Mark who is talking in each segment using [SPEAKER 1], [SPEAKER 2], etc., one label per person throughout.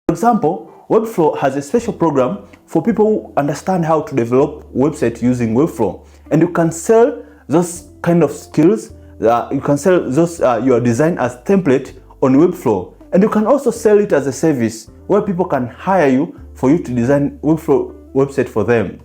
[SPEAKER 1] For example, Webflow has a special program for people who understand how to develop website using Webflow, and you can sell those kind of skills. You can sell those your design as template on Webflow, and you can also sell it as a service where people can hire you for you to design Webflow website for them.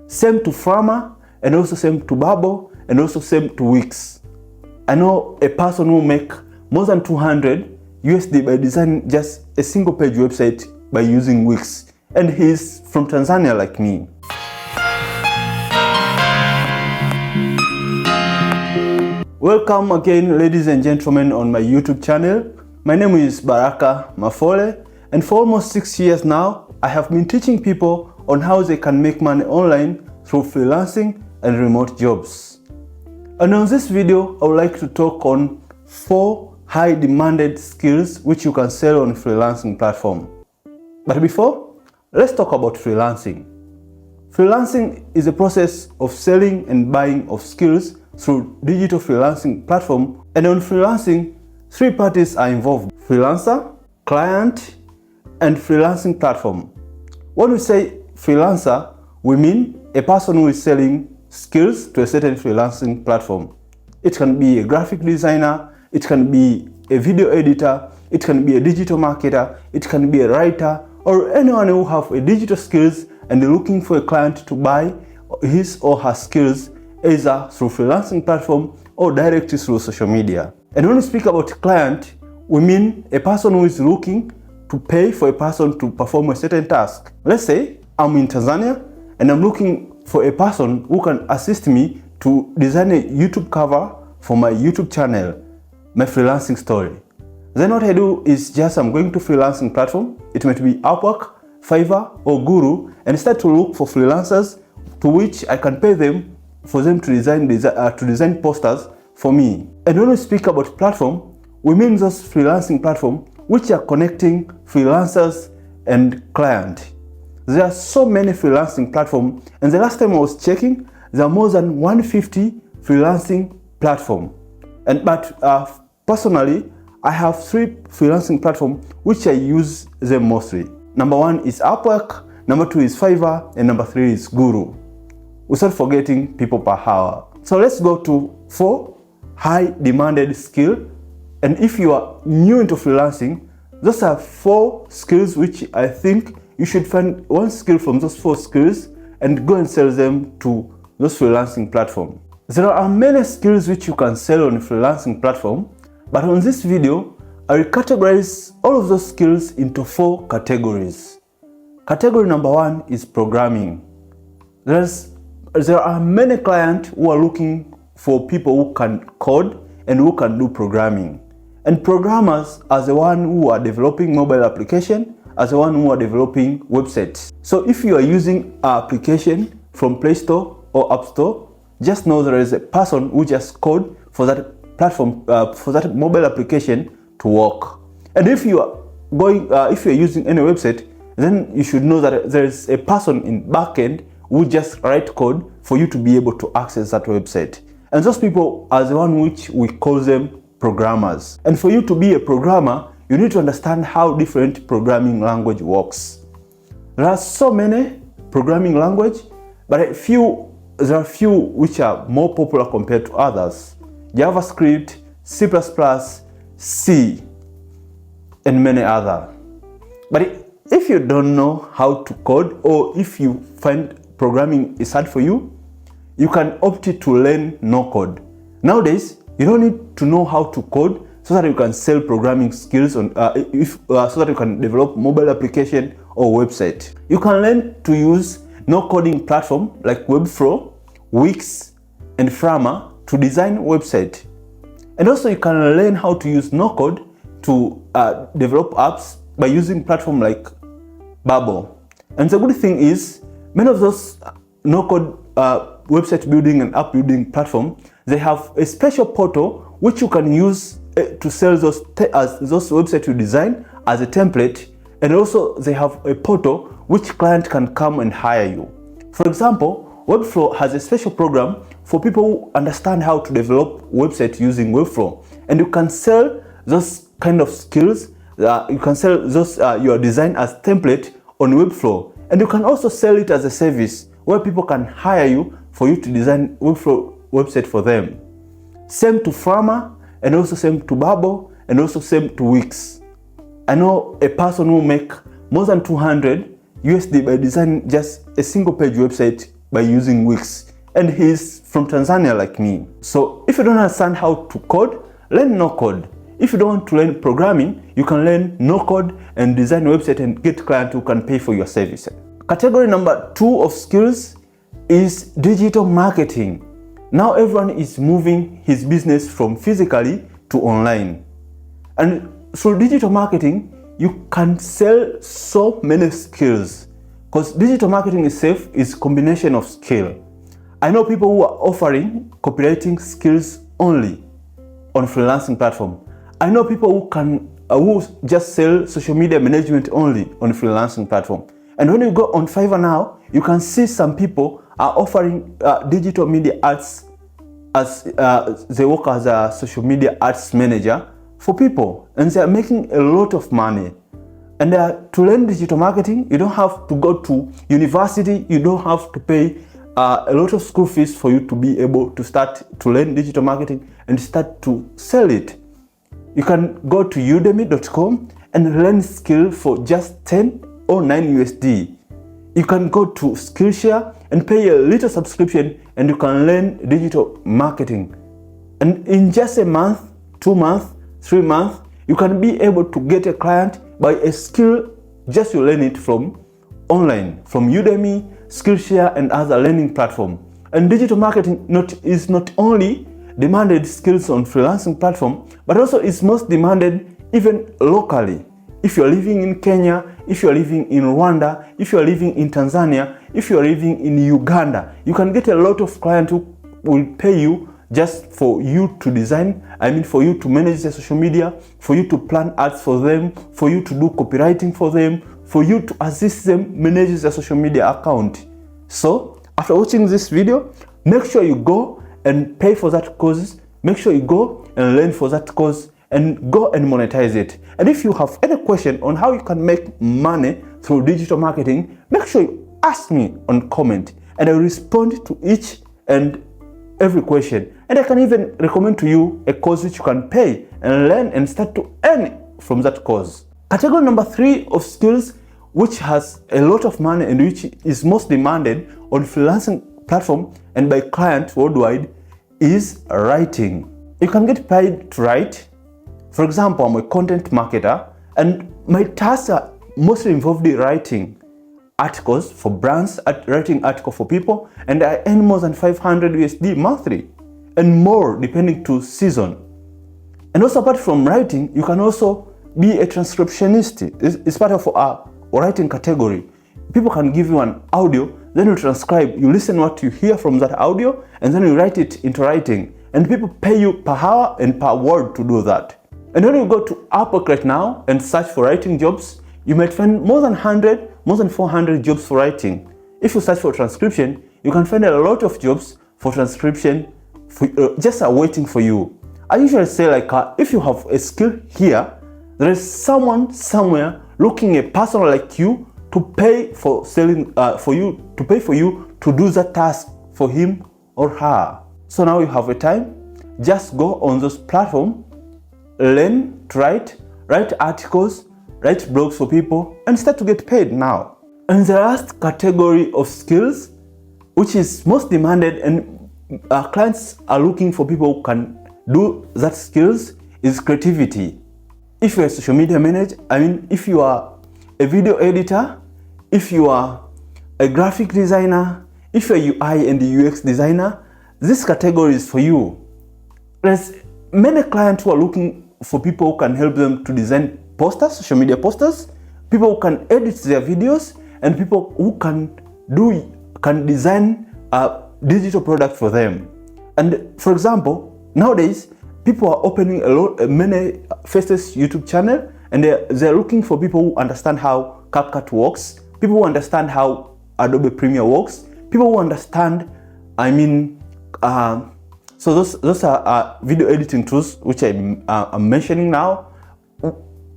[SPEAKER 1] Same to Frama, and also same to Bubble, and also same to Wix. I know a person who make more than 200 USD by designing just a single page website by using Wix, and he's from Tanzania like me. Welcome again, ladies and gentlemen, on my YouTube channel. My name is Baraka Mafole, and for almost 6 years now, I have been teaching people on how they can make money online through freelancing and remote jobs. And on this video, I would like to talk on 4 high demanded skills which you can sell on freelancing platform. But before, let's talk about freelancing. Freelancing is a process of selling and buying of skills through digital freelancing platform, and on freelancing, 3 parties are involved: freelancer, client, and freelancing platform. When we say freelancer, we mean a person who is selling skills to a certain freelancing platform. It can be a graphic designer, it can be a video editor, it can be a digital marketer, it can be a writer, or anyone who have a digital skills and looking for a client to buy his or her skills either through freelancing platform or directly through social media. And when we speak about client, we mean a person who is looking to pay for a person to perform a certain task. Let's say I'm in Tanzania and I'm looking for a person who can assist me to design a YouTube cover for my YouTube channel, my freelancing story. Then what I do is just I'm going to freelancing platform. It might be Upwork, Fiverr, or Guru, and start to look for freelancers to which I can pay them for them to design posters for me. And when we speak about platform, we mean those freelancing platform which are connecting freelancers and client. There are so many freelancing platforms, and the last time I was checking, there are more than 150 freelancing platforms. But personally, I have 3 freelancing platforms which I use them mostly. Number 1 is Upwork, number 2 is Fiverr, and number 3 is Guru. Without forgetting people per hour. So let's go to 4 high demanded skills. And if you are new into freelancing, those are 4 skills which I think you should find 1 skill from those 4 skills and go and sell them to those freelancing platform. There are many skills which you can sell on a freelancing platform, but on this video, I will categorize all of those skills into 4 categories. Category number 1 is programming. There are many clients who are looking for people who can code and who can do programming. And programmers are the one who are developing mobile application, as the one who are developing websites. So if you are using an application from Play Store or App Store, just know there is a person who just code for that platform, for that mobile application to work. And if you are using any website, then you should know that there is a person in backend who just write code for you to be able to access that website. And those people are the one which we call them programmers. And for you to be a programmer, you need to understand how different programming language works. There are so many programming language, but there are few which are more popular compared to others. JavaScript, C++, C, and many other. But if you don't know how to code, or if you find programming is hard for you, you can opt to learn no code. Nowadays, you don't need to know how to code so that you can sell programming skills so that you can develop mobile application or website. You can learn to use no coding platform like Webflow, Wix, and Frama to design website. And also you can learn how to use no code to develop apps by using platform like Bubble. And the good thing is, many of those no-code website building and app building platform, they have a special portal which you can use to sell those websites you design as a template, and also they have a portal which client can come and hire you. For example, Webflow has a special program for people who understand how to develop websites using Webflow, and you can sell those kind of skills You can sell those your design as template on Webflow, and you can also sell it as a service where people can hire you for you to design Webflow website for them. Same to Frama, and also same to Bubble, and also same to Wix. I know a person who make more than 200 USD by designing just a single page website by using Wix, and he's from Tanzania like me. So if you don't understand how to code, learn no code. If you don't want to learn programming, you can learn no code and design a website and get clients who can pay for your service. Category number 2 of skills is digital marketing. Now everyone is moving his business from physically to online. And through digital marketing, you can sell so many skills, because digital marketing itself is a combination of skill. I know people who are offering copywriting skills only on freelancing platform. I know people who just sell social media management only on freelancing platform. And when you go on Fiverr now, you can see some people are offering digital media ads as they work as a social media ads manager for people, and they are making a lot of money. And to learn digital marketing, you don't have to go to university, you don't have to pay a lot of school fees for you to be able to start to learn digital marketing and start to sell it. You can go to udemy.com and learn skill for just 10 or 9 USD. You can go to Skillshare and pay a little subscription, and you can learn digital marketing. And in just a month, 2 months, 3 months, you can be able to get a client by a skill just you learn it from online, from Udemy, Skillshare, and other learning platform. And digital marketing is not only demanded skills on freelancing platform, but also is most demanded even locally. If you're living in Kenya, if you're living in Rwanda, if you're living in Tanzania, if you're living in Uganda, you can get a lot of clients who will pay you just for you to design, for you to manage the social media, for you to plan ads for them, for you to do copywriting for them, for you to assist them manage the social media account. So after watching this video, make sure you go and pay for that course. Make sure you go and learn for that course and go and monetize it. And if you have any question on how you can make money through digital marketing, make sure you ask me on comment, and I will respond to each and every question. And I can even recommend to you a course which you can pay and learn and start to earn from that course. Category number 3 of skills, which has a lot of money and which is most demanded on freelancing platform and by clients worldwide, is writing. You can get paid to write. For example, I'm a content marketer, and my tasks are mostly involved in writing articles for brands, writing articles for people, and I earn more than 500 USD monthly and more depending to season. And also, apart from writing, you can also be a transcriptionist. It's part of our writing category. People can give you an audio, then you transcribe, you listen what you hear from that audio, and then you write it into writing. And people pay you per hour and per word to do that. And when you go to Upwork right now and search for writing jobs, you might find more than 400 jobs for writing. If you search for transcription, you can find a lot of jobs for transcription just waiting for you. I usually say, like, if you have a skill here, there is someone somewhere looking a person like you to pay for selling to pay for you to do that task for him or her. So now you have a time. Just go on those platforms, learn to write articles, write blogs for people, and start to get paid now. And the last category of skills, which is most demanded and our clients are looking for people who can do that skills, is creativity. If you're a social media manager, if you are a video editor, if you are a graphic designer, if you're a UI and UX designer, this category is for you. There's many clients who are looking for people who can help them to design posters, social media posters, people who can edit their videos, and people who can design a digital product for them. And for example, nowadays people are opening many faceless YouTube channel, and they're looking for people who understand how CapCut works, people who understand how Adobe Premiere works, people who understand, so those are video editing tools which I'm mentioning now.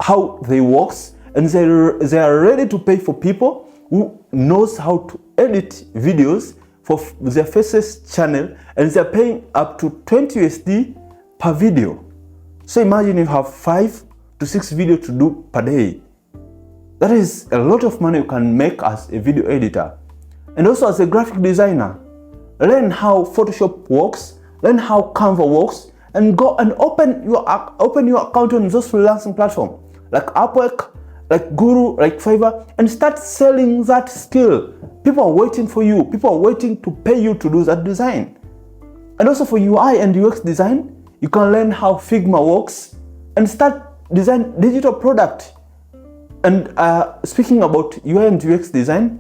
[SPEAKER 1] how they works, and they are ready to pay for people who knows how to edit videos for their faces channel, and they're paying up to 20 USD per video. So imagine you have 5 to 6 videos to do per day. That is a lot of money you can make as a video editor. And also as a graphic designer, learn how Photoshop works, learn how Canva works, and go and open your account on those freelancing platforms like Upwork, like Guru, like Fiverr, and start selling that skill. People are waiting for you. People are waiting to pay you to do that design. And also for UI and UX design, you can learn how Figma works and start design digital product. And speaking about UI and UX design,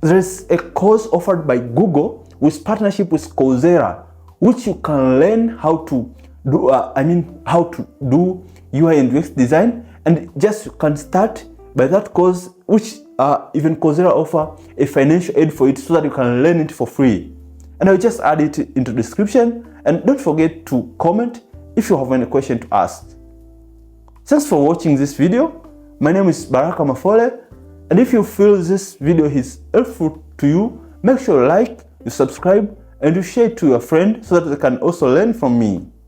[SPEAKER 1] there is a course offered by Google with partnership with Coursera, which you can learn how to do. How to do UI and UX design, and just you can start by that course, which even Coursera offer a financial aid for it, so that you can learn it for free. And I'll just add it into the description. And don't forget to comment if you have any question to ask. Thanks for watching this video. My name is Baraka Mafole, and if you feel this video is helpful to you, make sure you like, you subscribe, and you share it to your friend so that they can also learn from me.